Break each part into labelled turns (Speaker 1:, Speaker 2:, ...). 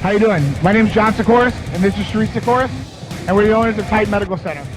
Speaker 1: How you doing? My name's John Sikoris, and this is Sharif Sikoris, and we're the owners of Titan Medical Center.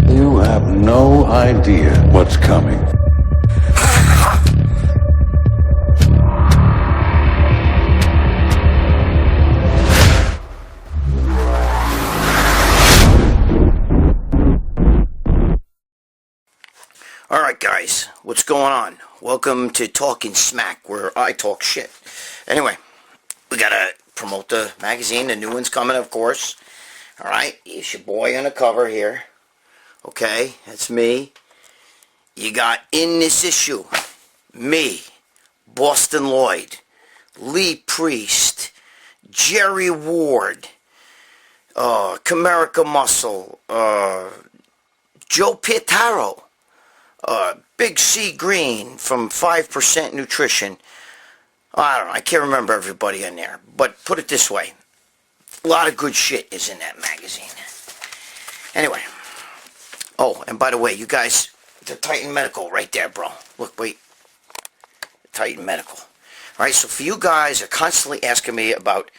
Speaker 2: You have no idea what's coming.
Speaker 3: Alright guys, what's going on? Welcome to Talking Smack, where I talk shit. Anyway, we gotta promote the magazine. The new one's coming, of course. Alright, it's your boy on the cover here. Okay, that's me. You got in this issue, me, Boston Lloyd, Lee Priest, Jerry Ward, Comerica Muscle, Joe Pietaro, Big C Green from 5% Nutrition. I don't know, I can't remember everybody in there, but put it this way, a lot of good shit is in that magazine. Anyway, oh, and by the way, you guys, the Titan Medical right there, bro. Look, wait, Titan Medical. Alright, so for you guys are constantly asking me about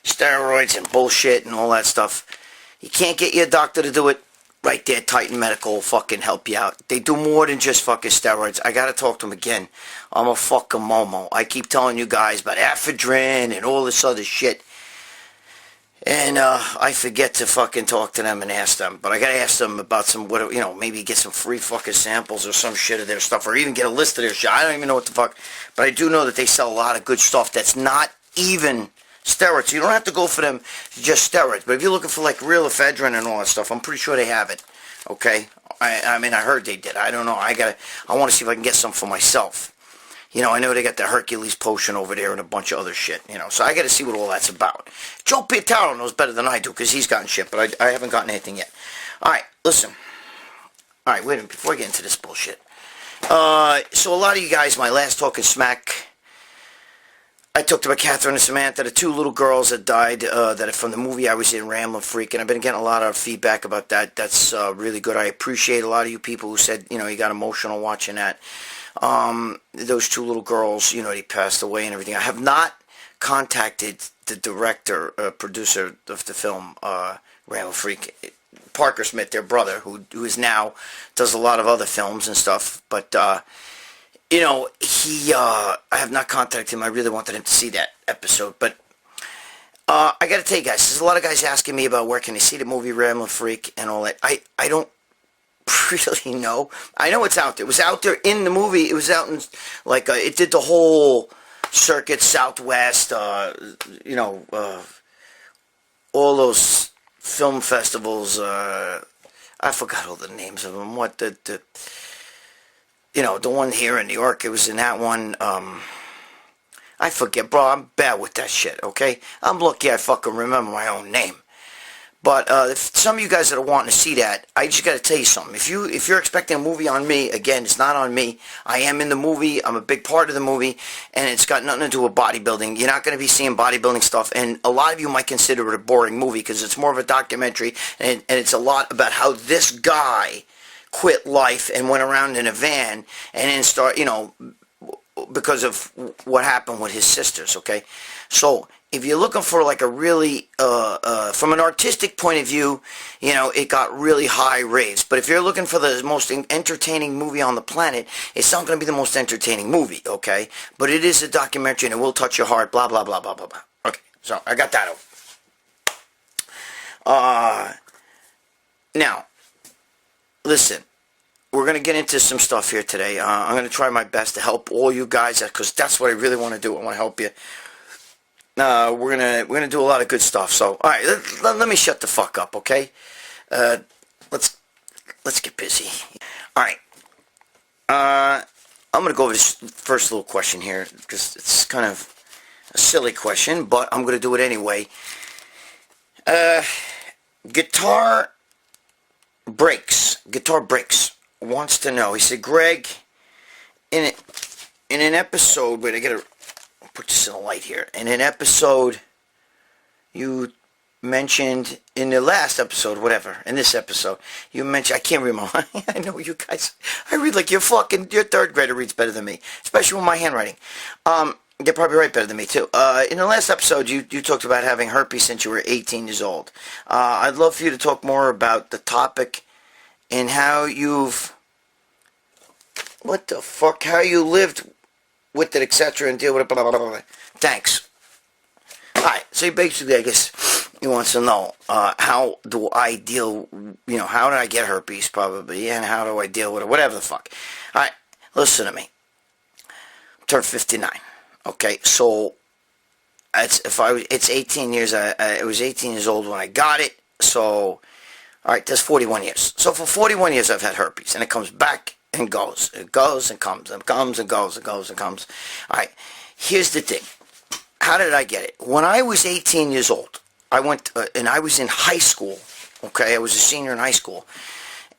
Speaker 3: steroids and bullshit and all that stuff, you can't get your doctor to do it. Right there, Titan Medical will fucking help you out. They do more than just fucking steroids. I gotta talk to them again. I'm a fucking momo. I keep telling you guys about ephedrine and all this other shit. And I forget to fucking talk to them and ask them. But I gotta ask them about some, whatever, you know, maybe get some free fucking samples or some shit of their stuff. Or even get a list of their shit. I don't even know what the fuck. But I do know that they sell a lot of good stuff that's not even steroids. You don't have to go for them just steroids. But if you're looking for like real ephedrine and all that stuff, I'm pretty sure they have it. Okay? I mean, I heard they did. I don't know. I want to see if I can get some for myself. You know, I know they got the Hercules potion over there and a bunch of other shit, you know. So I got to see what all that's about. Joe Pietaro knows better than I do because he's gotten shit, but I haven't gotten anything yet. All right, listen. All right, wait a minute. Before I get into this bullshit. So a lot of you guys, my last Talking Smack, I talked about Catherine and Samantha, the two little girls that died that are from the movie I was in, Ramblin' Freak, and I've been getting a lot of feedback about that. That's really good. I appreciate a lot of you people who said, you know, you got emotional watching that. Those two little girls, you know, they passed away and everything. I have not contacted the director, producer of the film, Ramblin' Freak, Parker Smith, their brother, who is now, does a lot of other films and stuff, but, you know, I have not contacted him. I really wanted him to see that episode, but I got to tell you guys, there's a lot of guys asking me about where can they see the movie Ramblin' Freak and all that. I don't really know. I know it's out there. It was out there in the movie. It was out in, like, it did the whole circuit, Southwest, you know, all those film festivals. I forgot all the names of them. What the you know, the one here in New York, it was in that one, I forget, bro, I'm bad with that shit, okay? I'm lucky I fucking remember my own name. But, if some of you guys that are wanting to see that, I just gotta tell you something. If you're expecting a movie on me, again, it's not on me. I am in the movie, I'm a big part of the movie, and it's got nothing to do with bodybuilding. You're not gonna be seeing bodybuilding stuff, and a lot of you might consider it a boring movie, because it's more of a documentary, and it's a lot about how this guy quit life and went around in a van and then start, you know, because of what happened with his sisters, okay? So, if you're looking for like a really, from an artistic point of view, you know, it got really high raves. But if you're looking for the most entertaining movie on the planet, it's not going to be the most entertaining movie, okay? But it is a documentary and it will touch your heart, blah, blah, blah, blah, blah, blah. Okay, so I got that out. Now, listen, we're going to get into some stuff here today. I'm going to try my best to help all you guys, because that's what I really want to do. I want to help you. We're gonna do a lot of good stuff. So, all right, let me shut the fuck up, okay? Let's get busy. All right. I'm gonna go over this first little question here because it's kind of a silly question, but I'm gonna do it anyway. Guitar Breaks wants to know. He said, Greg, in an episode, wait, I gotta put this in the light here. In an episode, you mentioned, in the last episode, whatever, in this episode, you mentioned, I can't remember, I know you guys, I read like your third grader reads better than me, especially with my handwriting. They probably write better than me, too. In the last episode, you talked about having herpes since you were 18 years old. I'd love for you to talk more about the topic and how you've, how you lived with it, etc., and deal with it, blah, blah, blah, blah. Thanks. Alright, so basically, I guess, he wants to know, how do I deal, how did I get herpes, probably, and how do I deal with it, whatever the fuck. Alright, listen to me. I turned 59, okay, so, it's 18 years, I was 18 years old when I got it, so, alright, that's 41 years. So, for 41 years, I've had herpes, and it comes back and goes. It goes and comes and comes and goes and goes and comes. All right, here's the thing. How did I get it? When I was 18 years old, I went, and I was in high school, okay? I was a senior in high school.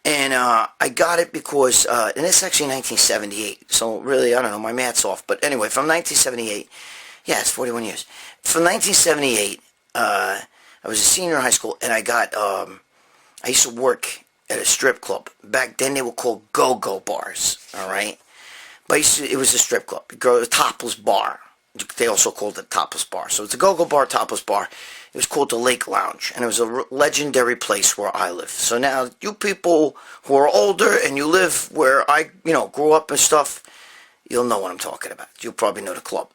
Speaker 3: And I got it because, and it's actually 1978, so really, I don't know, my math's off. But anyway, from 1978, yeah, it's 41 years. From 1978, I was a senior in high school, and I got, I used to work at a strip club. Back then they were called go-go bars, alright? But it was a strip club. A topless bar. They also called it topless bar. So it's a go-go bar, topless bar. It was called the Lake Lounge. And it was a legendary place where I live. So now, you people who are older and you live where I, grew up and stuff, you'll know what I'm talking about. You'll probably know the club.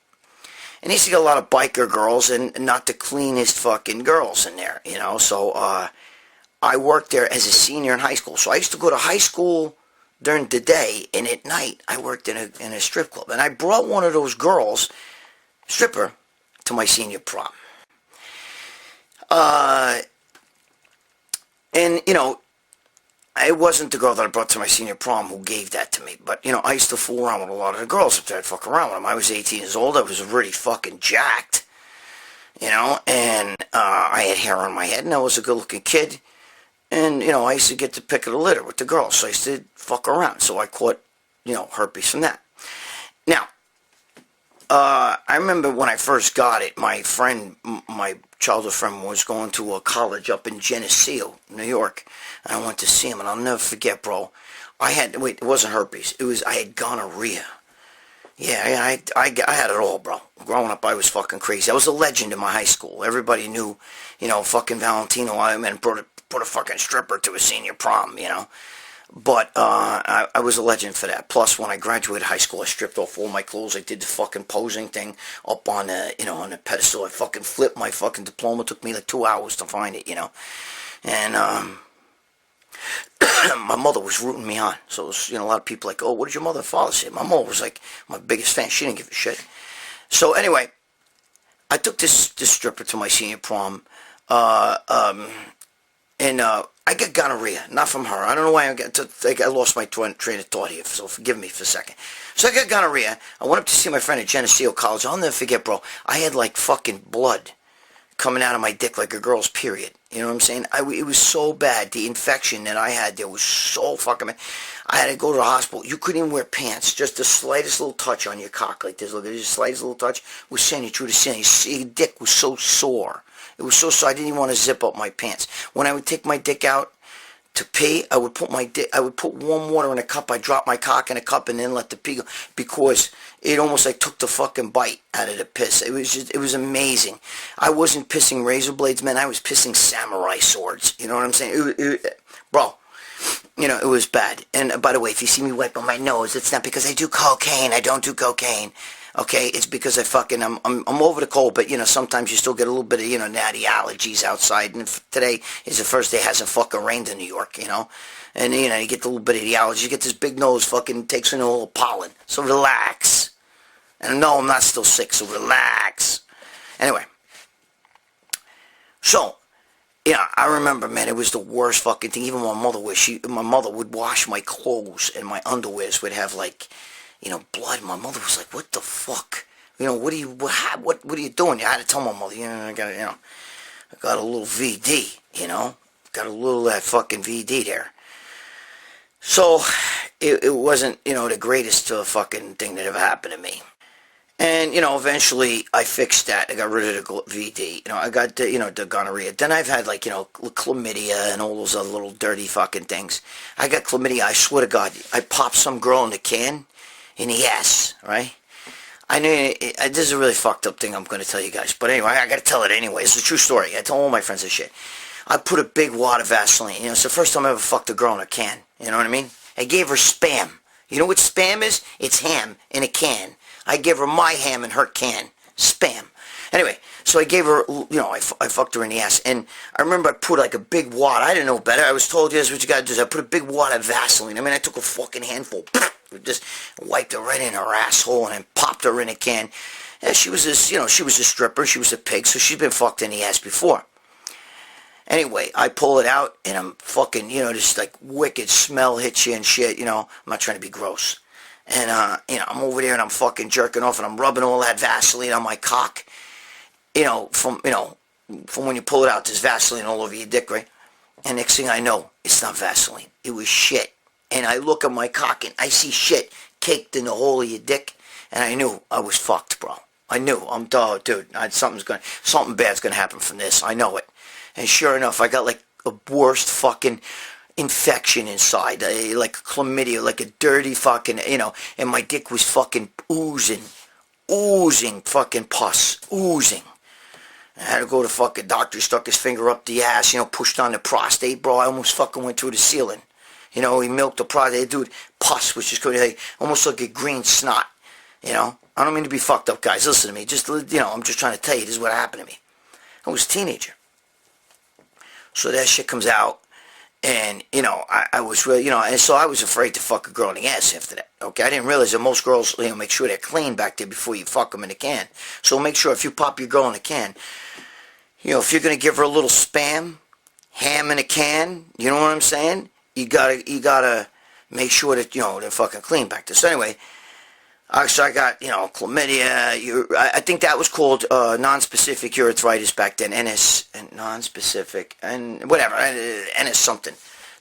Speaker 3: And they used to get a lot of biker girls and not the cleanest fucking girls in there, So, I worked there as a senior in high school. So I used to go to high school during the day, and at night I worked in a strip club. And I brought one of those girls, stripper, to my senior prom. And, it wasn't the girl that I brought to my senior prom who gave that to me. But, I used to fool around with a lot of the girls up there. I'd fuck around with them. I was 18 years old. I was already fucking jacked, and I had hair on my head, and I was a good-looking kid. And, I used to get the pick of the litter with the girls, so I used to fuck around. So I caught, herpes from that. Now, I remember when I first got it, my childhood friend was going to a college up in Geneseo, New York. And I went to see him, and I'll never forget, bro. It wasn't herpes. I had gonorrhea. Yeah, I had it all, bro. Growing up, I was fucking crazy. I was a legend in my high school. Everybody knew, fucking Valentino. I brought a fucking stripper to a senior prom, But I was a legend for that. Plus, when I graduated high school, I stripped off all my clothes. I did the fucking posing thing up on on a pedestal. I fucking flipped my fucking diploma. It took me like 2 hours to find it, And my mother was rooting me on. So it was, a lot of people like, oh, what did your mother and father say? My mom was like my biggest fan. She didn't give a shit. So anyway, I took this stripper to my senior prom. And I got gonorrhea, not from her. I don't know why I lost my train of thought here, so forgive me for a second. So I got gonorrhea. I went up to see my friend at Geneseo College. I'll never forget, bro. I had like fucking blood coming out of my dick like a girl's period. You know what I'm saying? It was so bad. The infection that I had there was so fucking bad. I had to go to the hospital. You couldn't even wear pants. Just the slightest little touch on your cock like this. Look, the slightest little touch was sending you through the skin. Your dick was so sore. It was so sore I didn't even want to zip up my pants. When I would take my dick out to pee, I would put warm water in a cup. I'd drop my cock in a cup and then let the pee go, because it almost like took the fucking bite out of the piss. It was amazing. I wasn't pissing razor blades, man. I was pissing samurai swords. You know what I'm saying? Bro, it was bad. And by the way, if you see me wiping my nose, it's not because I do cocaine. I don't do cocaine. Okay, it's because I'm over the cold, but sometimes you still get a little bit of natty allergies outside. And today is the first day it hasn't fucking rained in New York, and you get a little bit of the allergies. You get this big nose, fucking takes in a little pollen. So relax. And no, I'm not still sick, so relax. Anyway, so I remember, man, it was the worst fucking thing. Even my mother would wash my clothes, and my underwears would have blood. My mother was like, "What the fuck? What are you doing?" I had to tell my mother, I got a little VD, got a little that fucking VD there. So it wasn't, the greatest fucking thing that ever happened to me. And, eventually I fixed that. I got rid of the VD. I got, the gonorrhea. Then I've had, chlamydia and all those other little dirty fucking things. I got chlamydia, I swear to God. I popped some girl in the can, in the ass, right? I knew, this is a really fucked up thing I'm going to tell you guys. But anyway, I got to tell it anyway. It's a true story. I tell all my friends this shit. I put a big wad of Vaseline. It's the first time I ever fucked a girl in a can. You know what I mean? I gave her Spam. You know what Spam is? It's ham in a can. I gave her my ham in her can. Spam. Anyway, so I gave her, I fucked her in the ass. And I remember I put a big wad. I didn't know better. I was told, here's what you gotta do. I put a big wad of Vaseline. I took a fucking handful. Just wiped her right in her asshole and then popped her in a can. And she was she was a stripper. She was a pig, so she'd been fucked in the ass before. Anyway, I pull it out, and I'm fucking, this wicked smell hits you and shit, I'm not trying to be gross. And, I'm over there and I'm fucking jerking off and I'm rubbing all that Vaseline on my cock. From when you pull it out, there's Vaseline all over your dick, right? And next thing I know, it's not Vaseline. It was shit. And I look at my cock and I see shit caked in the hole of your dick. And I knew I was fucked, bro. I knew. Dude, something bad's gonna happen from this. I know it. And sure enough, I got a worst fucking infection inside, like chlamydia, like a dirty fucking, and my dick was fucking oozing fucking pus, oozing. I had to go to fucking doctor, stuck his finger up the ass, pushed on the prostate, bro. I almost fucking went through the ceiling. He milked the prostate, dude. Pus was just going almost like a green snot, I don't mean to be fucked up, guys. Listen to me. Just, I'm just trying to tell you, this is what happened to me. I was a teenager. So that shit comes out. And, I was really, and so I was afraid to fuck a girl in the ass after that, okay? I didn't realize that most girls, make sure they're clean back there before you fuck them in the can. So make sure if you pop your girl in a can, if you're going to give her a little Spam, ham in a can, you know what I'm saying? You gotta make sure that, they're fucking clean back there. So anyway, so I got, chlamydia. I think that was called non-specific urethritis back then. NS, and non-specific, and whatever, NS something.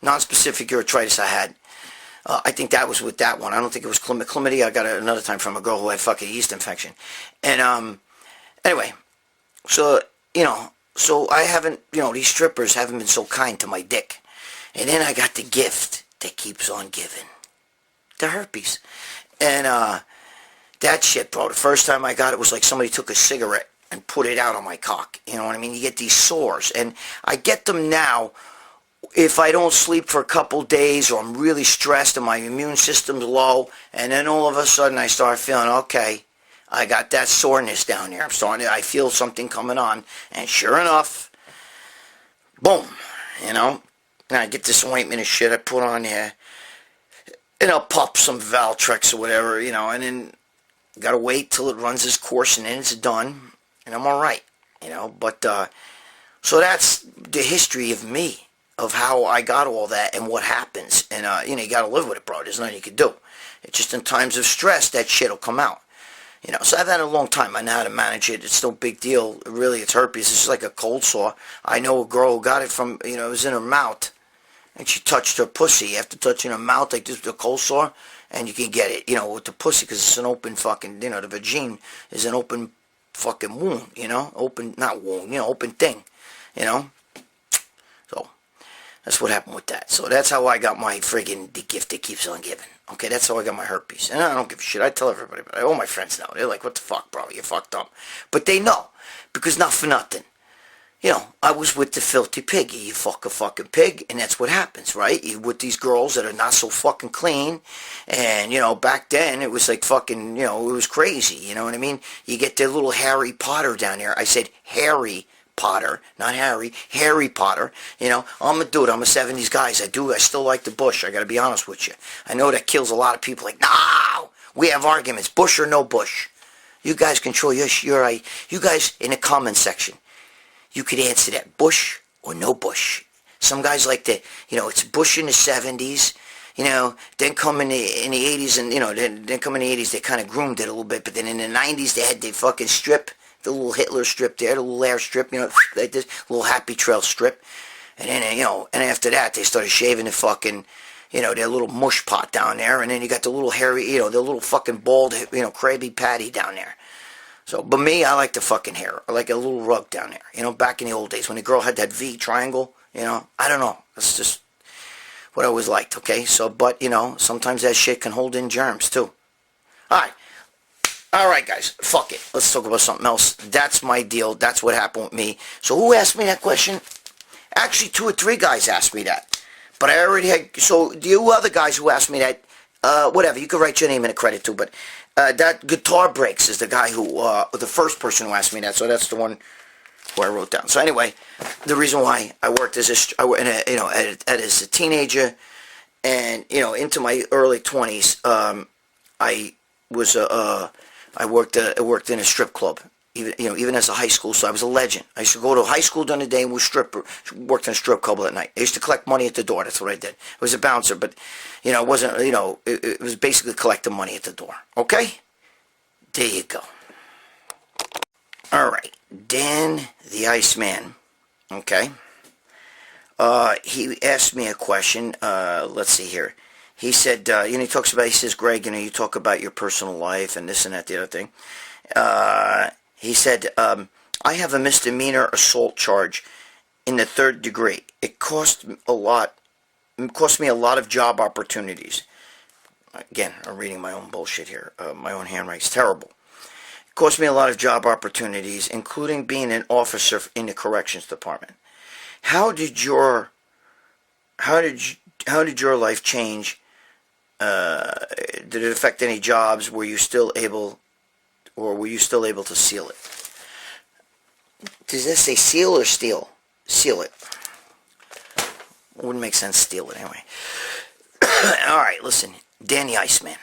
Speaker 3: Non-specific urethritis I had. I think that was with that one. I don't think it was chlamydia. I got it another time from a girl who had fucking yeast infection. And, anyway, so, so I haven't, these strippers haven't been so kind to my dick. And then I got the gift that keeps on giving. The herpes. And, that shit, bro, the first time I got it was like somebody took a cigarette and put it out on my cock. You know what I mean? You get these sores. And I get them now if I don't sleep for a couple days or I'm really stressed and my immune system's low. And then all of a sudden I start feeling, okay, I got that soreness down here. I feel something coming on. And sure enough, boom, and I get this ointment and shit I put on there. And I'll pop some Valtrex or whatever, and then gotta wait till it runs its course and then it's done, and I'm alright, but, so that's the history of me, of how I got all that and what happens, and, you gotta live with it, bro. There's nothing you can do. It's just in times of stress, that shit'll come out, so I've had it a long time. I know how to manage it. It's no big deal. Really, it's herpes. It's just like a cold sore. I know a girl who got it from, it was in her mouth, and she touched her pussy. After touching her mouth like this with a cold sore, and you can get it, with the pussy, because it's an open fucking, the vagina is an open fucking wound, open, not wound, open thing, So, that's what happened with that. So that's how I got my friggin' the gift that keeps on giving. Okay, that's how I got my herpes. And I don't give a shit. I tell everybody, but all my friends know. They're like, what the fuck, bro? You fucked up. But they know, because not for nothing. you know, I was with the filthy pig. You fuck a fucking pig, and that's what happens, right? You with these girls that are not so fucking clean, and, you know, back then, it was like fucking, you know, it was crazy, you know what I mean? You get their little Harry Potter down there. I said Harry Potter, not Harry, Harry Potter. You know, I'm a dude, I'm a 70s guy. I still like the Bush, I gotta be honest with you. I know that kills a lot of people, like, no! We have arguments, Bush or no Bush. You guys control you guys in the comment section. You could answer that, Bush or no Bush. Some guys like to, you know, it's Bush in the 70s, you know, then come in the 80s, and, you know, then come in the 80s, they kind of groomed it a little bit, but then in the 90s, they had the fucking strip, the little Hitler strip there, the little air strip, you know, like this, little Happy Trail strip, and then, you know, and after that, they started shaving the fucking, you know, their little mush pot down there, and then you got the little hairy, you know, the little fucking bald, you know, Krabby Patty down there. So, but me, I like the fucking hair. I like a little rug down there. You know, back in the old days when the girl had that V triangle, you know, I don't know. That's just what I always liked, okay? So, but, you know, sometimes that shit can hold in germs, too. Alright. Alright, guys. Fuck it. Let's talk about something else. That's my deal. That's what happened with me. So, who asked me that question? Actually, 2 or 3 guys asked me that. But I already had... So, the other guys who asked me that, whatever, you could write your name in the credit, too, but... that Guitar Breaks is the guy who, the first person who asked me that, so that's the one who I wrote down. So anyway, the reason why I worked as a teenager, and, you know, into my early 20s, I worked in a strip club, even as a high school, so I was a legend. I used to go to high school during the day and worked in a strip club at night. I used to collect money at the door. That's what I did. I was a bouncer, but, you know, it wasn't, you know, it was basically collecting money at the door. Okay? There you go. All right. Dan the Iceman. Okay? He asked me a question. Let's see here. He said, you know, he says, Greg, you know, you talk about your personal life and this and that, the other thing. He said, I have a misdemeanor assault charge in the 3rd degree. It cost me a lot of job opportunities. Again, I'm reading my own bullshit here. My own handwriting's terrible. It cost me a lot of job opportunities, including being an officer in the corrections department. How did your life change? Did it affect any jobs? Were you still able to seal it? Does this say seal or steal? Seal it. Wouldn't make sense, steal it anyway. Alright, listen. Danny Iceman.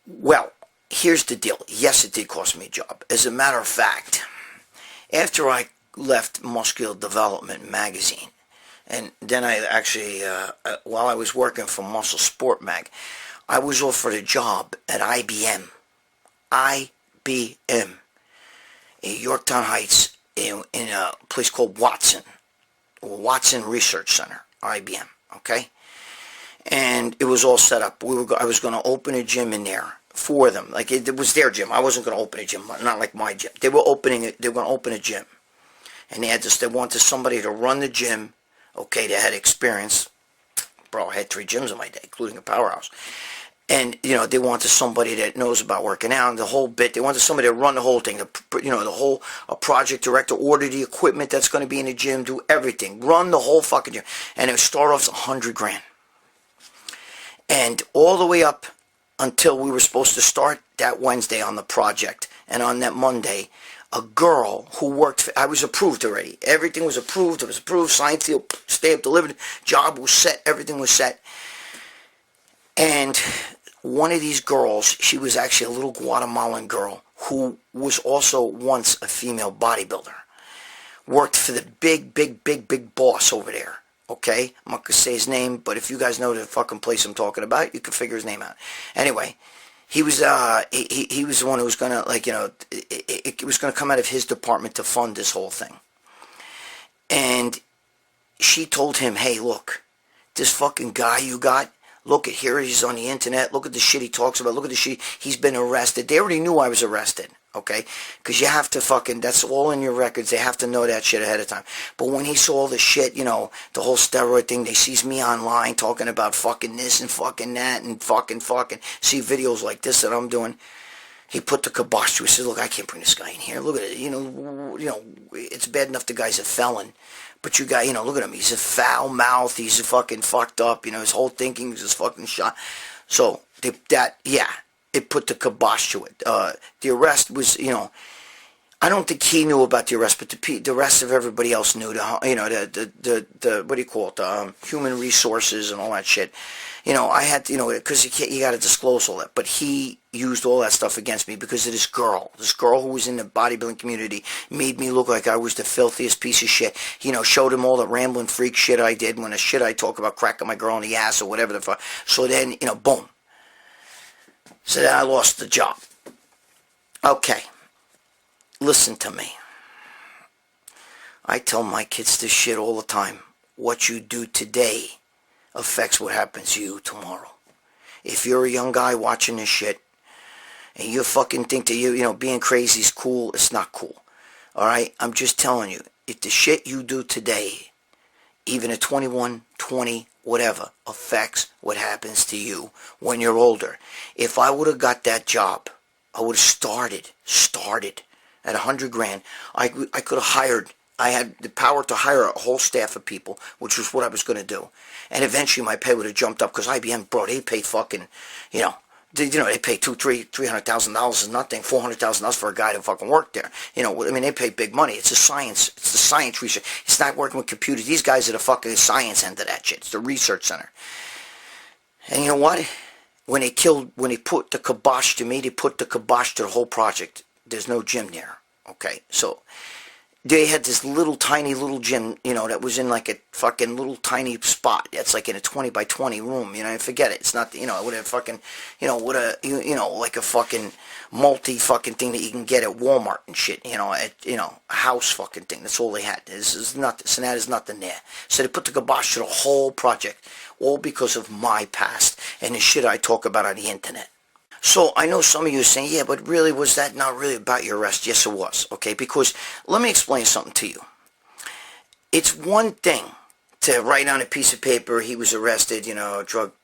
Speaker 3: Well, here's the deal. Yes, it did cost me a job. As a matter of fact, after I left Muscular Development magazine, and then I actually, while I was working for Muscle Sport Mag, I was offered a job at IBM. IBM. In Yorktown Heights, in a place called Watson Research Center. IBM. Okay? And it was all set up. I was going to open a gym in there for them. Like, it was their gym. I wasn't going to open a gym, not like my gym. They were going to open a gym. And they wanted somebody to run the gym. Okay, they had experience. Bro, I had 3 gyms in my day, including a powerhouse. And, you know, they wanted somebody that knows about working out and the whole bit. They wanted somebody to run the whole thing, a project director, order the equipment that's going to be in the gym, do everything. Run the whole fucking gym. And it would start off $100,000. And all the way up until we were supposed to start that Wednesday on the project. And on that Monday, a girl who worked, I was approved already. Everything was approved. It was approved, signed, sealed, stamped, delivered. Job was set. Everything was set. And one of these girls, she was actually a little Guatemalan girl who was also once a female bodybuilder. Worked for the big boss over there. Okay? I'm not going to say his name, but if you guys know the fucking place I'm talking about, you can figure his name out. Anyway, he was he was the one who was going to, like, you know, it was going to come out of his department to fund this whole thing. And she told him, hey, look, this fucking guy you got, look at here, he's on the internet, look at the shit he talks about, look at the shit, he's been arrested. They already knew I was arrested, okay? Because you have to fucking, that's all in your records, they have to know that shit ahead of time. But when he saw the shit, you know, the whole steroid thing, they sees me online talking about fucking this and fucking that and fucking, see videos like this that I'm doing. he put the kibosh to it. He said, look, I can't bring this guy in here. Look at it. It's bad enough the guy's a felon. But you got, look at him. He's a foul mouth. He's a fucking fucked up. His whole thinking is just fucking shot. So, it put the kibosh to it. The arrest was, I don't think he knew about the arrest, but the rest of everybody else knew. The what do you call it? Human resources and all that shit. I had to, because you got to disclose all that. But he used all that stuff against me because of this girl. This girl who was in the bodybuilding community made me look like I was the filthiest piece of shit. Showed him all the rambling freak shit I did when the shit I talk about cracking my girl in the ass or whatever the fuck. So then, boom. So then I lost the job. Okay. Listen to me. I tell my kids this shit all the time. What you do today affects what happens to you tomorrow. If you're a young guy watching this shit, and you fucking think that being crazy is cool, it's not cool. Alright? I'm just telling you, if the shit you do today, even at 21, 20, whatever, affects what happens to you when you're older. If I would have got that job, I would have started at $100,000. I could have hired. I had the power to hire a whole staff of people, which was what I was going to do. And eventually my pay would have jumped up because IBM, bro, they paid fucking, they pay $300,000 is nothing, $400,000 for a guy to fucking work there. They pay big money. It's a science. It's the science research. It's not working with computers. These guys are the fucking science end of that shit. It's the research center. And you know what? When they put the kibosh to me, they put the kibosh to the whole project. There's no gym there. Okay, so they had this little tiny little gym, that was in like a fucking little tiny spot. That's like in a 20 by 20 room, forget it. It's not, it would have fucking, like a fucking multi fucking thing that you can get at Walmart and shit, a house fucking thing. That's all they had. This is nothing. So that is nothing there. So they put the kibosh to the whole project, all because of my past and the shit I talk about on the internet. So I know some of you are saying, yeah, but really, was that not really about your arrest? Yes, it was, okay? Because let me explain something to you. It's one thing to write on a piece of paper, he was arrested,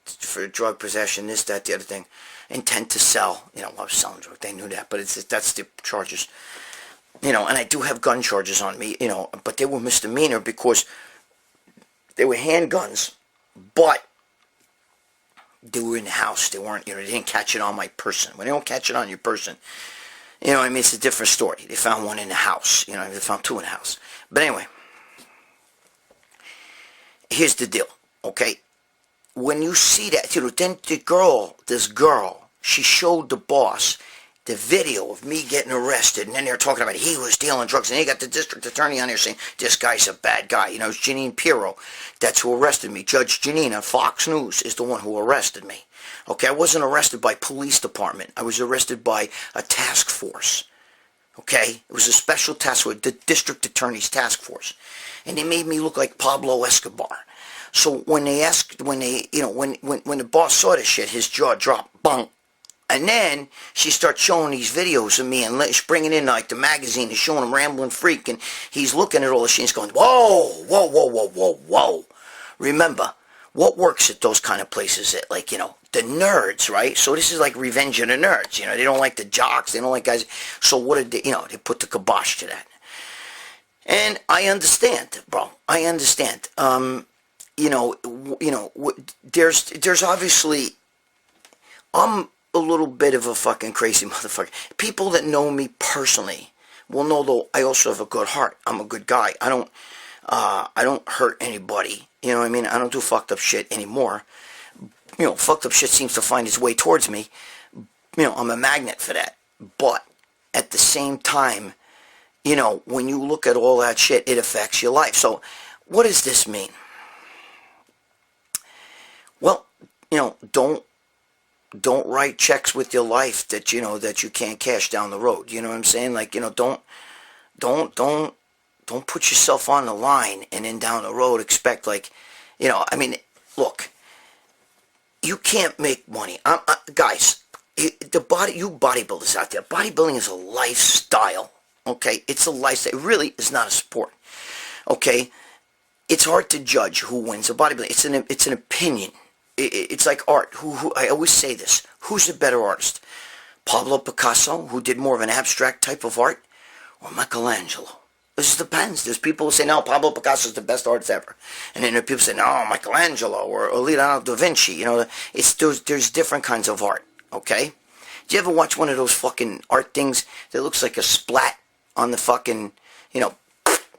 Speaker 3: for drug possession, this, that, the other thing, intent to sell. I was selling drugs, they knew that, but that's the charges. And I do have gun charges on me, but they were misdemeanor because they were handguns, but they were in the house. They weren't, they didn't catch it on my person. When they don't catch it on your person, it's a different story. They found one in the house. They found two in the house. But anyway, here's the deal, okay? When you see that, then this girl, she showed the boss the video of me getting arrested, and then they're talking about he was dealing drugs, and they got the district attorney on there saying, this guy's a bad guy. It's Janine Pirro. That's who arrested me. Judge Janine on Fox News is the one who arrested me. Okay, I wasn't arrested by police department. I was arrested by a task force. Okay? It was a special task force, the district attorney's task force. And they made me look like Pablo Escobar. So when the boss saw this shit, his jaw dropped, bunk. And then she starts showing these videos of me and bringing in like the magazine and showing him Rambling Freak, and he's looking at all the shit and he's going, whoa, whoa, whoa, whoa, whoa, whoa. Remember, what works at those kind of places at the nerds, right? So this is like Revenge of the Nerds, they don't like the jocks, they don't like guys. So what did they, they put the kibosh to that. And I understand, bro. I understand. There's obviously, I'm a little bit of a fucking crazy motherfucker. People that know me personally will know, though, I also have a good heart. I'm a good guy. I don't hurt anybody. I don't do fucked up shit anymore. Fucked up shit seems to find its way towards me. I'm a magnet for that. But at the same time, when you look at all that shit, it affects your life. So what does this mean? Well, don't write checks with your life that that you can't cash down the road. You know what I'm saying? Don't put yourself on the line and then down the road expect look, you can't make money. Guys, you bodybuilders out there, bodybuilding is a lifestyle. Okay, it's a lifestyle. It really is not a sport. Okay, it's hard to judge who wins a bodybuilding. It's an opinion. It's like art. Who I always say this. Who's a better artist? Pablo Picasso, who did more of an abstract type of art, or Michelangelo? It just depends. There's people who say, no, Pablo Picasso is the best artist ever. And then there are people who say, no, Michelangelo or Leonardo da Vinci. You know, there's different kinds of art, okay? Did you ever watch one of those fucking art things that looks like a splat on the fucking, you know,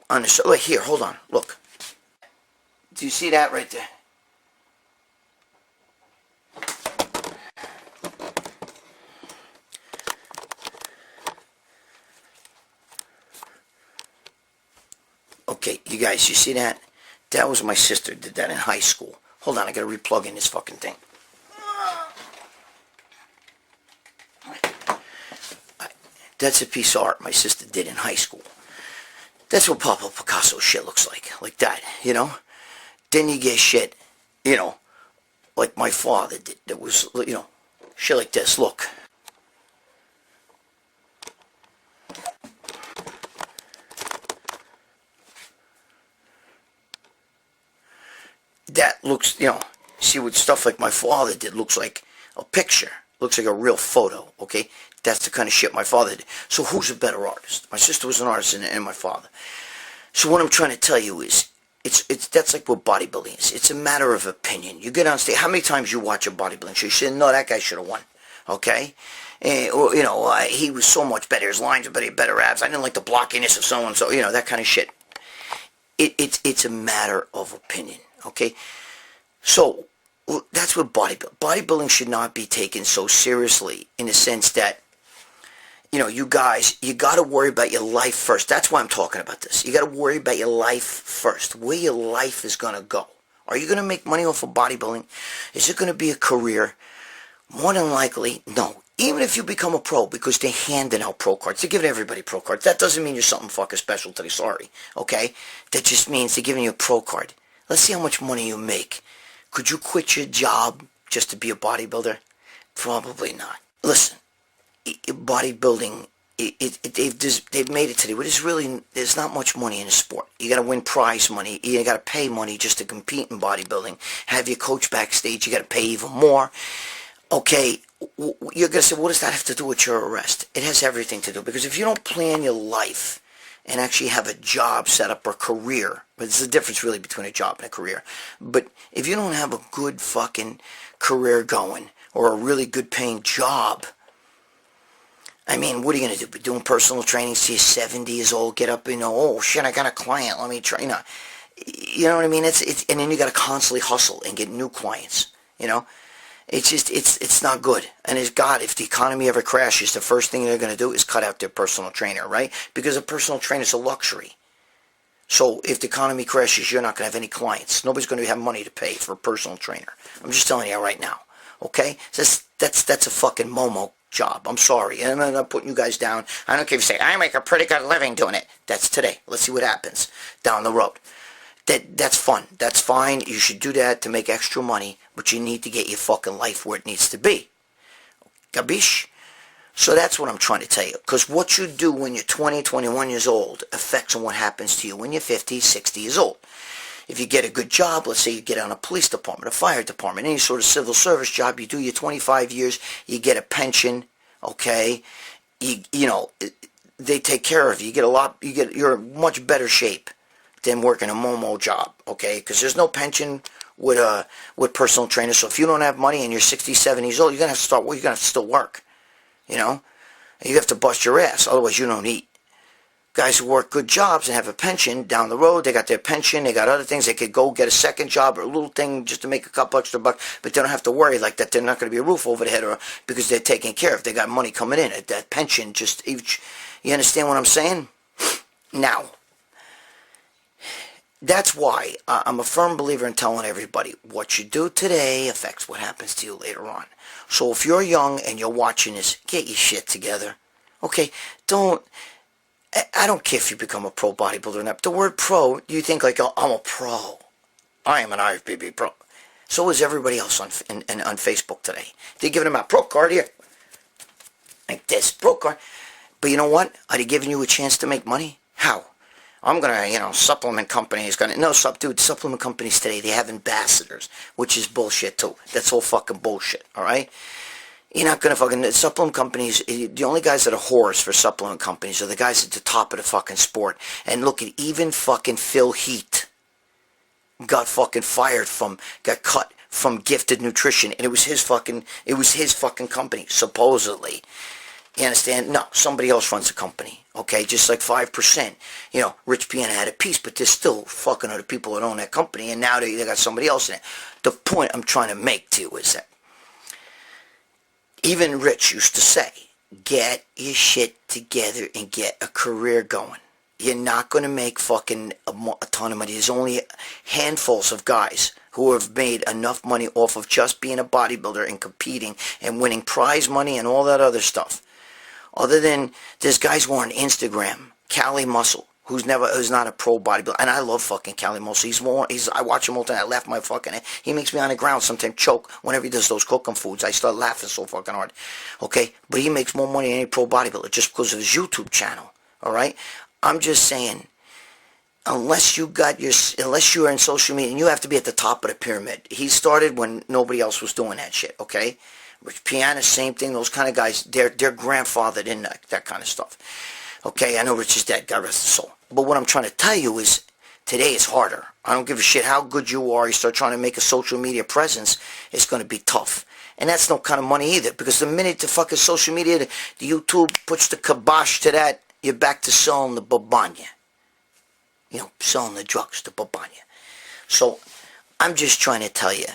Speaker 3: on the... Look, here, hold on, look. Do you see that right there? Okay, you guys, you see that? That was my sister, did that in high school. Hold on, I gotta replug in this fucking thing. That's a piece of art my sister did in high school. That's what Pablo Picasso shit looks like that, you know? Then you get shit, you know, like my father did, that was, you know, shit like this, look. That looks, you know, see what stuff like my father did looks like a picture. Looks like a real photo, okay? That's the kind of shit my father did. So who's a better artist? My sister was an artist and my father. So what I'm trying to tell you is, that's like what bodybuilding is. It's a matter of opinion. You get on stage, how many times you watch a bodybuilding show, you say, no, that guy should have won, okay? Or, you know, he was so much better, his lines were better, better abs, I didn't like the blockiness of so-and-so, you know, that kind of shit. It's a matter of opinion, okay? So, that's what bodybuilding should not be taken so seriously in the sense that, you know, you guys, you got to worry about your life first. That's why I'm talking about this. You got to worry about your life first, where your life is going to go. Are you going to make money off of bodybuilding? Is it going to be a career? More than likely, no. Even if you become a pro, because they're handing out pro cards. They're giving everybody pro cards. That doesn't mean you're something fucking special today, sorry, okay? That just means they're giving you a pro card. Let's see how much money you make. Could you quit your job just to be a bodybuilder? Probably not. Listen, bodybuilding, they've made it today. There's not much money in the sport. You got to win prize money. You got to pay money just to compete in bodybuilding. Have your coach backstage. You got to pay even more. Okay, you're going to say, what does that have to do with your arrest? It has everything to do, because if you don't plan your life and actually have a job set up or career, but there's a difference really between a job and a career, but if you don't have a good fucking career going or a really good paying job, I mean, what are you going to do? Be doing personal training till you're 70 years old, get up, you know, oh shit, I got a client, let me try, you know what I mean? It's and then you got to constantly hustle and get new clients, you know? It's just, it's not good. And as God, if the economy ever crashes, the first thing they're going to do is cut out their personal trainer, right? Because a personal trainer is a luxury. So if the economy crashes, you're not going to have any clients. Nobody's going to have money to pay for a personal trainer. I'm just telling you right now, okay? That's a fucking Momo job. I'm sorry. And I'm not putting you guys down. I don't care if you say, I make a pretty good living doing it. That's today. Let's see what happens down the road. That's fun. That's fine. You should do that to make extra money, but you need to get your fucking life where it needs to be. Gabish? So that's what I'm trying to tell you. Because what you do when you're 20, 21 years old affects on what happens to you when you're 50, 60 years old. If you get a good job, let's say you get on a police department, a fire department, any sort of civil service job, you do your 25 years, you get a pension, okay? You know, they take care of you. You're in much better shape than working a Momo job, okay? Because there's no pension with personal trainers. So if you don't have money and you're 60, 70 years old, you're going to have to start, you're going to have to still work, you know? And you have to bust your ass, otherwise you don't eat. Guys who work good jobs and have a pension down the road, they got their pension, they got other things, they could go get a second job or a little thing just to make a couple extra bucks, but they don't have to worry like that. They're not going to be a roof over the head, or because they're taken care of. They got money coming in. That pension just, you understand what I'm saying? Now, that's why I'm a firm believer in telling everybody what you do today affects what happens to you later on. So if you're young and you're watching this, get your shit together. Okay? I don't care if you become a pro bodybuilder or not. The word pro, you think like, oh, I'm a pro. I am an IFBB pro. So is everybody else on Facebook today. They're giving them a pro card here. Like this, pro card. But you know what? Are they giving you a chance to make money? How? I'm going to, supplement companies. Supplement companies today, they have ambassadors, which is bullshit too. That's all fucking bullshit, all right? You're not going to fucking... Supplement companies, the only guys that are whores for supplement companies are the guys at the top of the fucking sport. And look at even fucking Phil Heath got fucking got cut from Gifted Nutrition, and it was his fucking company, supposedly. You understand? No, somebody else runs the company, okay? Just like 5%. You know, Rich Piana had a piece, but there's still fucking other people that own that company, and now they got somebody else in it. The point I'm trying to make to you is that even Rich used to say, get your shit together and get a career going. You're not going to make fucking a ton of money. There's only handfuls of guys who have made enough money off of just being a bodybuilder and competing and winning prize money and all that other stuff. Other than, there's guys who are on Instagram, Cali Muscle, who's not a pro bodybuilder, and I love fucking Cali Muscle. I watch him all the time. I laugh my fucking head. He makes me on the ground sometimes choke whenever he does those cooking foods. I start laughing so fucking hard. Okay, but he makes more money than any pro bodybuilder just because of his YouTube channel. All right, I'm just saying, unless you are in social media, and you have to be at the top of the pyramid. He started when nobody else was doing that shit. Okay. Rich Piana, same thing. Those kind of guys, they're grandfathered in that kind of stuff. Okay, I know Rich is dead, God rest his soul. But what I'm trying to tell you is, today is harder. I don't give a shit how good you are. You start trying to make a social media presence, it's going to be tough. And that's no kind of money either, because the minute the fucking social media, the YouTube puts the kibosh to that, you're back to selling the babanya. You know, selling the drugs, the babanya. So, I'm just trying to tell you,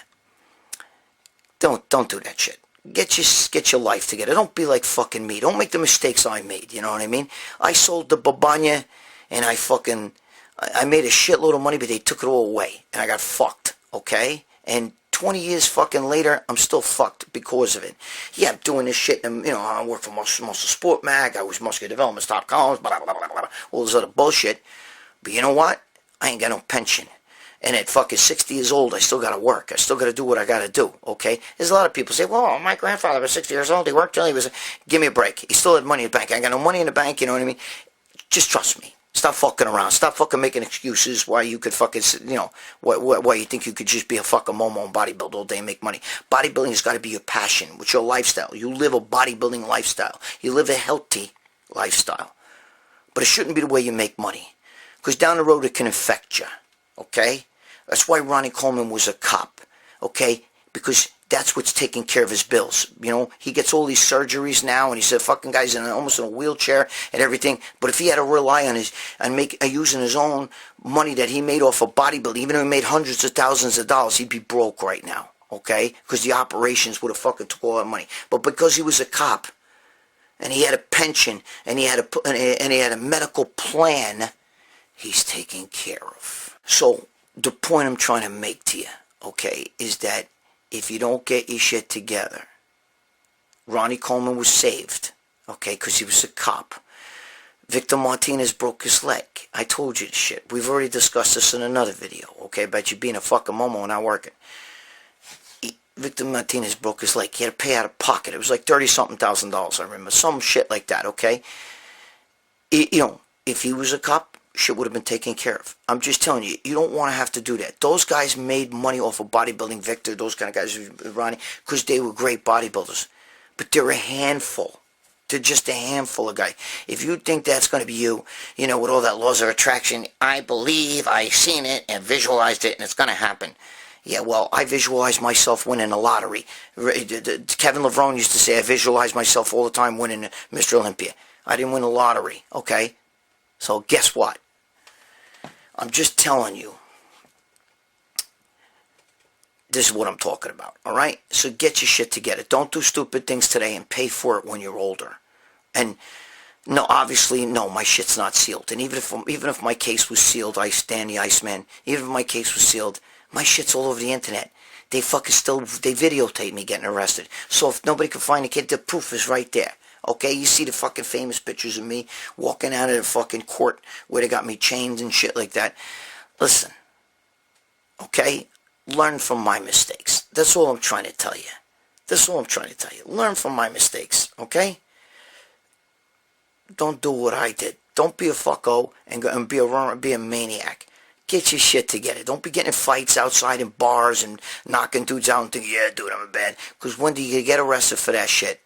Speaker 3: don't do that shit. Get your life together. Don't be like fucking me. Don't make the mistakes I made. You know what I mean? I sold the babanya, and I made a shitload of money, but they took it all away, and I got fucked. Okay? And 20 years fucking later, I'm still fucked because of it. Yeah, I'm doing this shit, and I work for Muscle Sport Mag. I was Muscular Development, Top Columns, blah blah blah blah, all this other bullshit. But you know what? I ain't got no pension. And at fucking 60 years old, I still got to work. I still got to do what I got to do, okay? There's a lot of people say, well, my grandfather was 60 years old. He worked till he was... Give me a break. He still had money in the bank. I got no money in the bank, you know what I mean? Just trust me. Stop fucking around. Stop fucking making excuses why you could fucking, why you think you could just be a fucking momo and bodybuild all day and make money. Bodybuilding has got to be your passion. It's your lifestyle. You live a bodybuilding lifestyle. You live a healthy lifestyle. But it shouldn't be the way you make money. Because down the road, it can affect you, okay? That's why Ronnie Coleman was a cop, okay? Because that's what's taking care of his bills. He gets all these surgeries now, and he's a fucking guy's almost in a wheelchair and everything. But if he had to rely on using his own money that he made off of bodybuilding, even if he made hundreds of thousands of dollars, he'd be broke right now, okay? Because the operations would have fucking took all that money. But because he was a cop, and he had a pension, and he had a medical plan, he's taken care of. So the point I'm trying to make to you, okay, is that if you don't get your shit together, Ronnie Coleman was saved, okay, because he was a cop. Victor Martinez broke his leg. I told you this shit. We've already discussed this in another video, okay, about you being a fucking momo and not working. Victor Martinez broke his leg. He had to pay out of pocket. It was like $30-something thousand, I remember. Some shit like that, okay? If he was a cop, shit would have been taken care of. I'm just telling you, you don't want to have to do that. Those guys made money off of bodybuilding, Victor, those kind of guys, Ronnie, because they were great bodybuilders. But they're a handful. They're just a handful of guys. If you think that's going to be you, with all that laws of attraction, I believe I seen it and visualized it and it's going to happen. Yeah, well, I visualize myself winning the lottery. Kevin Levrone used to say, I visualize myself all the time winning Mr. Olympia. I didn't win the lottery, okay? So guess what? I'm just telling you, this is what I'm talking about, all right? So get your shit together. Don't do stupid things today and pay for it when you're older. And no, obviously, no, my shit's not sealed. And even if my case was sealed, I stand the Iceman. Even if my case was sealed, my shit's all over the internet. They videotape me getting arrested. So if nobody can find the kid, the proof is right there. Okay, you see the fucking famous pictures of me walking out of the fucking court where they got me chained and shit like that. Listen, okay, learn from my mistakes. That's all I'm trying to tell you. That's all I'm trying to tell you. Learn from my mistakes, okay? Don't do what I did. Don't be a fucko and be a maniac. Get your shit together. Don't be getting in fights outside in bars and knocking dudes out and thinking, yeah, dude, I'm in bed. Because when do you get arrested for that shit?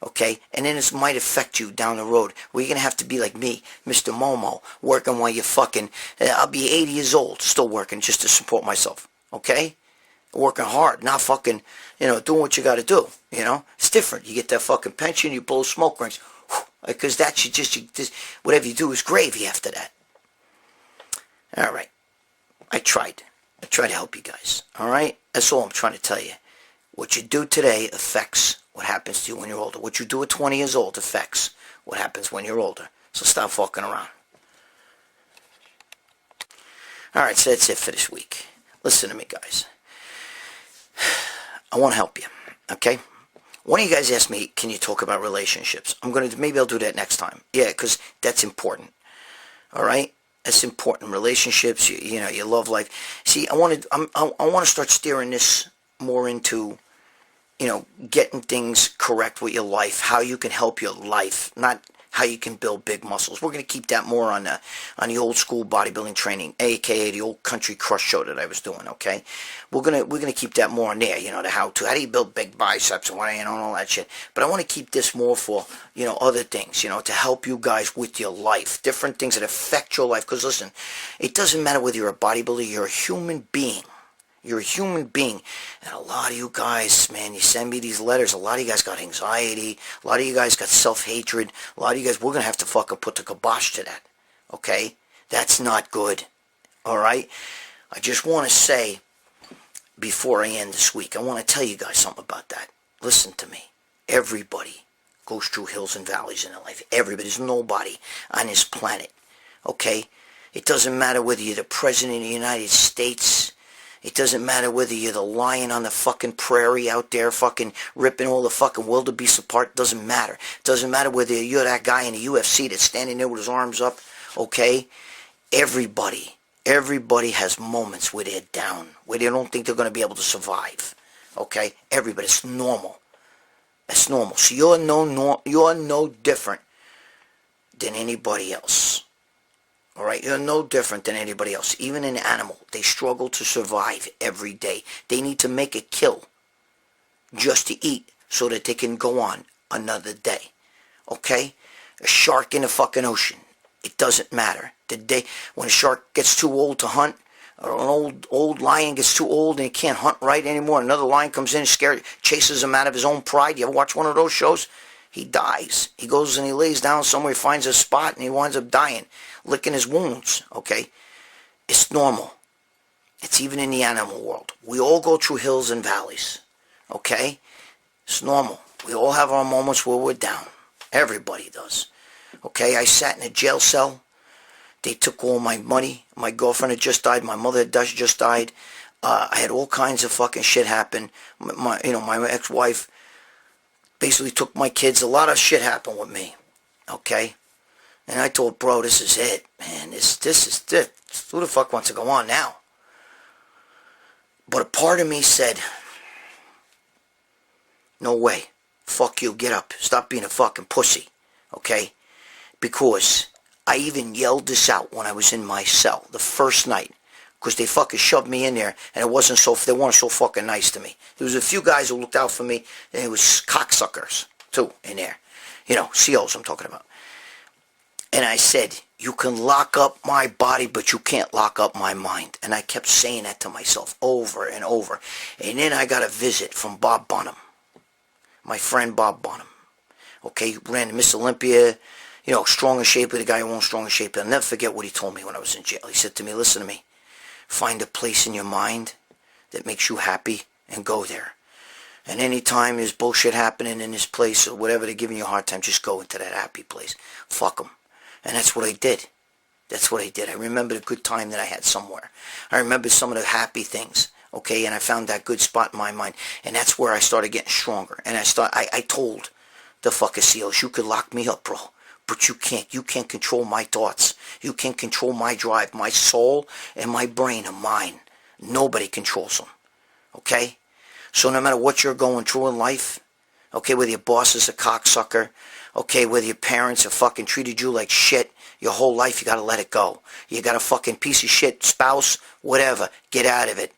Speaker 3: Okay? And then it might affect you down the road where you're going to have to be like me, Mr. Momo, working while you're fucking, I'll be 80 years old, still working just to support myself. Okay? Working hard, not fucking, doing what you got to do. It's different. You get that fucking pension, you blow smoke rings. Because that you just, whatever you do is gravy after that. All right. I tried to help you guys. All right? That's all I'm trying to tell you. What you do today affects what happens to you when you're older. What you do at 20 years old affects what happens when you're older. So stop fucking around. All right, so that's it for this week. Listen to me, guys. I want to help you, okay? One of you guys asked me, can you talk about relationships? Maybe I'll do that next time. Yeah, because that's important. All right? That's important. Relationships, your love life. See, I want to start steering this more into, getting things correct with your life, how you can help your life, not how you can build big muscles. We're going to keep that more on the old school bodybuilding training, aka the old country crush show that I was doing. Okay, we're gonna keep that more on there. The how do you build big biceps and all that shit. But I want to keep this more for other things, to help you guys with your life, different things that affect your life. Because listen, it doesn't matter whether you're a bodybuilder, you're a human being. You're a human being. And a lot of you guys, man, you send me these letters. A lot of you guys got anxiety. A lot of you guys got self-hatred. A lot of you guys, we're going to have to fucking put the kibosh to that. Okay? That's not good. All right? I just want to say, before I end this week, I want to tell you guys something about that. Listen to me. Everybody goes through hills and valleys in their life. Everybody. There's nobody on this planet. Okay? It doesn't matter whether you're the President of the United States. It doesn't matter whether you're the lion on the fucking prairie out there fucking ripping all the fucking wildebeest apart. It doesn't matter. It doesn't matter whether you're that guy in the UFC that's standing there with his arms up. Okay? Everybody has moments where they're down, where they don't think they're going to be able to survive. Okay? Everybody. It's normal. It's normal. So you're no different than anybody else. All right, you're no different than anybody else. Even an animal, they struggle to survive every day. They need to make a kill just to eat so that they can go on another day. Okay? A shark in the fucking ocean, it doesn't matter. The day when a shark gets too old to hunt, or an old lion gets too old and he can't hunt right anymore, another lion comes in, scared, chases him out of his own pride. You ever watch one of those shows? He dies. He goes and he lays down somewhere, he finds a spot, and he winds up dying, licking his wounds, okay? It's normal. It's even in the animal world. We all go through hills and valleys, okay? It's normal. We all have our moments where we're down. Everybody does, okay? I sat in a jail cell. They took all my money. My girlfriend had just died. My mother had just died. I had all kinds of fucking shit happen. My ex-wife basically took my kids. A lot of shit happened with me, okay? And I told bro, this is it, man. This is it. Who the fuck wants to go on now? But a part of me said, no way. Fuck you, get up. Stop being a fucking pussy, okay? Because I even yelled this out when I was in my cell the first night. Because they fucking shoved me in there, and they weren't so fucking nice to me. There was a few guys who looked out for me, and it was cocksuckers, too, in there. COs I'm talking about. And I said, you can lock up my body, but you can't lock up my mind. And I kept saying that to myself over and over. And then I got a visit from Bob Bonham, my friend Bob Bonham. Okay, he ran Miss Olympia, strong in shape, the guy who won't strong in shape. I'll never forget what he told me when I was in jail. He said to me, listen to me. Find a place in your mind that makes you happy and go there. And anytime there's bullshit happening in this place or whatever, they're giving you a hard time, just go into that happy place. Fuck them. And that's what I did. That's what I did. I remember the good time that I had somewhere. I remember some of the happy things, okay? And I found that good spot in my mind. And that's where I started getting stronger. And I told the fucking CEOs, you could lock me up, bro. But you can't. You can't control my thoughts. You can't control my drive. My soul and my brain are mine. Nobody controls them. Okay? So no matter what you're going through in life, okay, whether your boss is a cocksucker, Okay, whether your parents have fucking treated you like shit your whole life, you gotta let it go. You got a fucking piece of shit spouse, whatever, get out of it.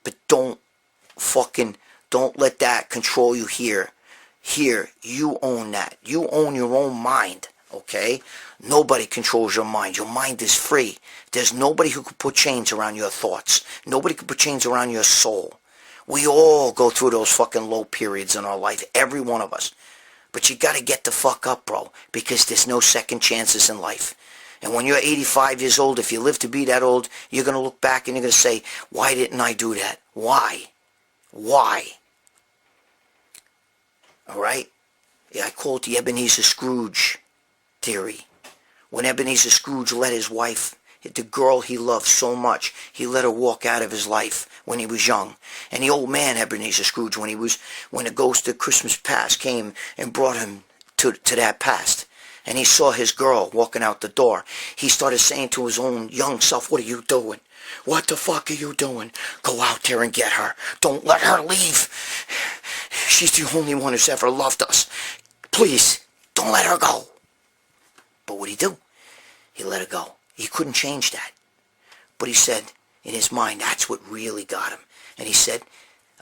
Speaker 3: But don't let that control you here. Here, you own that. You own your own mind, okay? Nobody controls your mind. Your mind is free. There's nobody who can put chains around your thoughts. Nobody can put chains around your soul. We all go through those fucking low periods in our life, every one of us. But you gotta get the fuck up, bro, because there's no second chances in life. And when you're 85 years old, if you live to be that old, you're gonna look back and you're gonna say, why didn't I do that? Why? Alright? Yeah, I call it the Ebenezer Scrooge theory. When Ebenezer Scrooge let his wife, the girl he loved so much, he let her walk out of his life when he was young. And the old man, Ebenezer Scrooge, when the ghost of Christmas past came and brought him to that past, and he saw his girl walking out the door, he started saying to his own young self, what are you doing? What the fuck are you doing? Go out there and get her. Don't let her leave. She's the only one who's ever loved us. Please, don't let her go. But what'd he do? He let her go. He couldn't change that. But he said, in his mind, that's what really got him. And he said,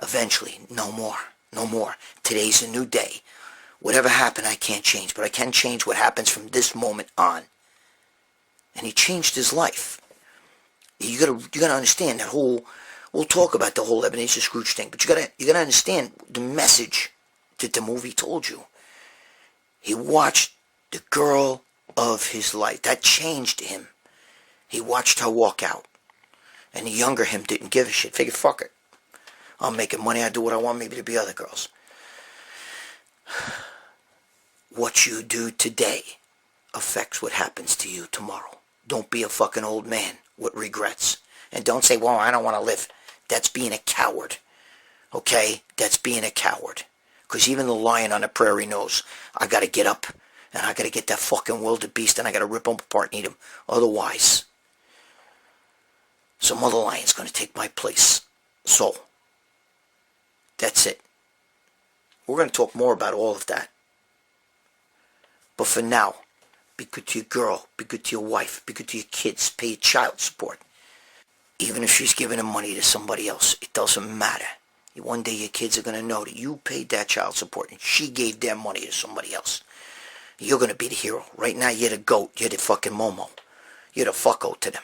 Speaker 3: eventually, no more. No more. Today's a new day. Whatever happened, I can't change. But I can change what happens from this moment on. And he changed his life. You gotta understand that whole, we'll talk about the whole Ebenezer Scrooge thing, but you gotta understand the message that the movie told you. He watched the girl of his life. That changed him. He watched her walk out. And the younger him didn't give a shit. Figured, fuck it. I'm making money, I do what I want, maybe there'll be other girls. What you do today affects what happens to you tomorrow. Don't be a fucking old man with regrets. And don't say, well, I don't want to live. That's being a coward. Okay? That's being a coward. Because even the lion on the prairie knows, I got to get up and I got to get that fucking wildebeest and I got to rip him apart and eat him. Otherwise, some other lion's going to take my place. So, that's it. We're going to talk more about all of that. But for now, be good to your girl, be good to your wife, be good to your kids, pay your child support. Even if she's giving her money to somebody else, it doesn't matter. One day your kids are going to know that you paid that child support and she gave their money to somebody else. You're going to be the hero. Right now you're the goat, you're the fucking Momo. You're the fucko to them.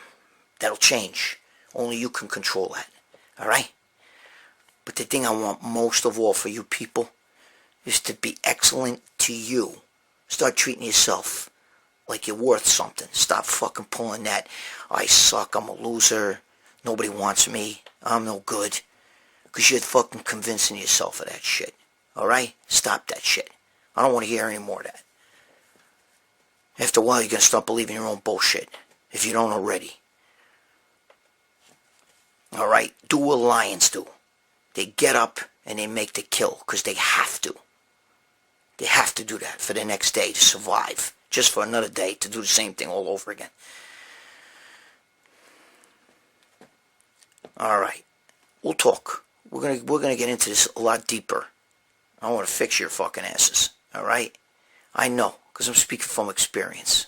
Speaker 3: That'll change. Only you can control that. Alright? But the thing I want most of all for you people is to be excellent to you. Start treating yourself like you're worth something. Stop fucking pulling that, I suck, I'm a loser, nobody wants me, I'm no good. Because you're fucking convincing yourself of that shit. Alright? Stop that shit. I don't want to hear any more of that. After a while, you're going to start believing your own bullshit. If you don't already. Alright? Do what lions do. They get up and they make the kill. Because they have to. They have to do that for the next day to survive. Just for another day to do the same thing all over again. Alright. We'll talk. We're gonna get into this a lot deeper. I want to fix your fucking asses. Alright? I know, because I'm speaking from experience.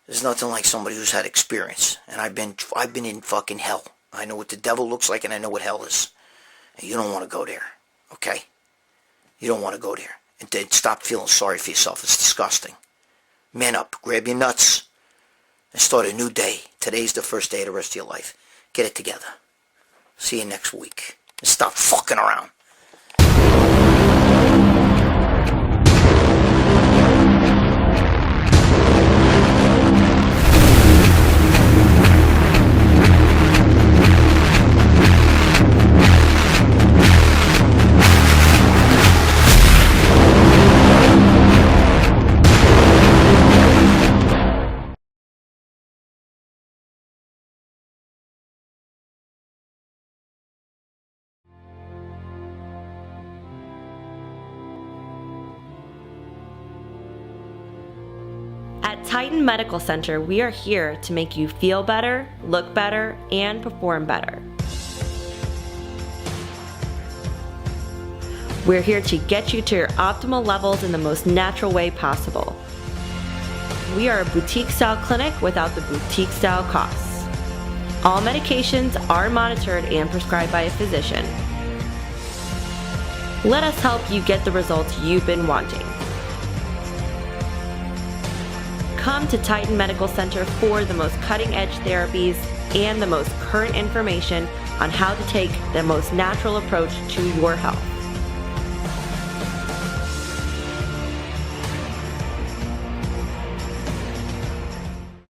Speaker 3: There's nothing like somebody who's had experience. And I've been in fucking hell. I know what the devil looks like and I know what hell is. And you don't want to go there. Okay? You don't want to go there. And then stop feeling sorry for yourself. It's disgusting. Man up. Grab your nuts. And start a new day. Today's the first day of the rest of your life. Get it together. See you next week. And stop fucking around.
Speaker 4: At Titan Medical Center, we are here to make you feel better, look better, and perform better. We're here to get you to your optimal levels in the most natural way possible. We are a boutique-style clinic without the boutique-style costs. All medications are monitored and prescribed by a physician. Let us help you get the results you've been wanting. Come to Titan Medical Center for the most cutting-edge therapies and the most current information on how to take the most natural approach to your health.